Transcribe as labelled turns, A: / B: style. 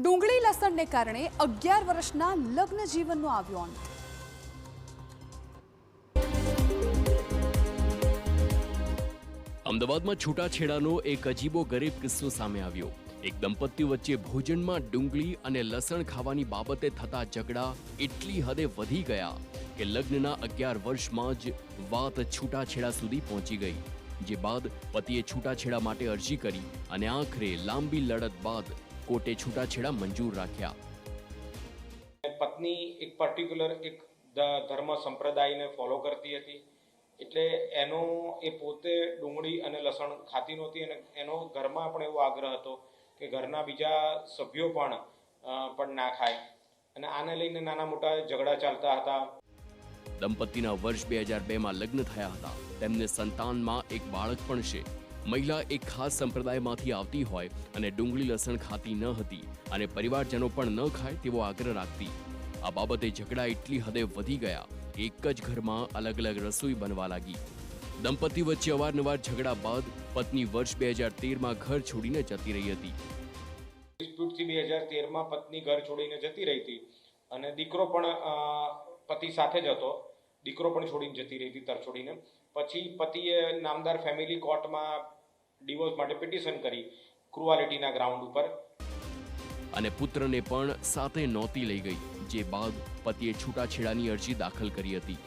A: ડુંગળી લસણને કારણે 11 વર્ષના લગ્ન જીવનનો આવ્યો અંત।
B: અમદાવાદમાં છૂટાછેડાનો એક અજીબો ગરીબ કિસ્સો સામે આવ્યો। એક દંપતી વચ્ચે ભોજનમાં ડુંગળી અને લસણ ખાવાની બાબતે થતા ઝઘડા એટલી હદે વધી ગયા કે લગ્નના 11 વર્ષમાં જ વાત છૂટાછેડા સુધી પહોંચી ગઈ, જે બાદ પતિએ છૂટાછેડા માટે અરજી કરી અને આખરે લાંબી લડત બાદ કોર્ટે છૂટાછેડા મંજૂર રાખ્યા।
C: પત્ની એક પર્ટિક્યુલર એક ધર્મ સંપ્રદાયને ફોલો કરતી હતી, એટલે એનો એ પોતે ડુંગળી અને લસણ ખાતી નહોતી અને એનો ઘરમાં પણ એવો આગ્રહ હતો કે ઘરના બીજા સભ્યો પણ ના ખાય, અને આને લઈને નાના મોટા ઝઘડા ચાલતા હતા।
B: દંપતીના વર્ષ 2002માં લગ્ન થયા હતા। તેમને સંતાનમાં એક બાળક પણ છે। મહિલા એક ખાસ સંપ્રદાયમાંથી આવતી હોય અને ડુંગળી લસણ ખાતી ન હતી અને પરિવારજનો પણ ન ખાય તેવો આગ્રહ રાખતી। આ બાબતે ઝઘડા એટલી હદે વધી ગયા કે એક જ ઘરમાં અલગ અલગ રસોઈ બનવા લાગી। દંપતી વચ્ચે અવારનવાર ઝઘડા બાદ પત્ની વર્ષ 2013માં ઘર છોડીને જતી રહી હતી।
C: ડિસ્પ્યુટથી 2013માં પત્ની ઘર છોડીને જતી રહી હતી અને દીકરો પણ પતિ સાથે જ હતો, દીકરો પણ છોડીને જતી રહી હતી તરછોડીને। પછી પતિએ નામદાર ફેમિલી કોર્ટમાં ડિવોર્સ માટે પિટિશન કરી ક્રુઆલિટીના ગ્રાઉન્ડ ઉપર,
B: અને પુત્રને પણ સાથે નહોતી લઈ ગઈ, જે બાદ પતિએ છૂટાછેડાની અરજી દાખલ કરી હતી।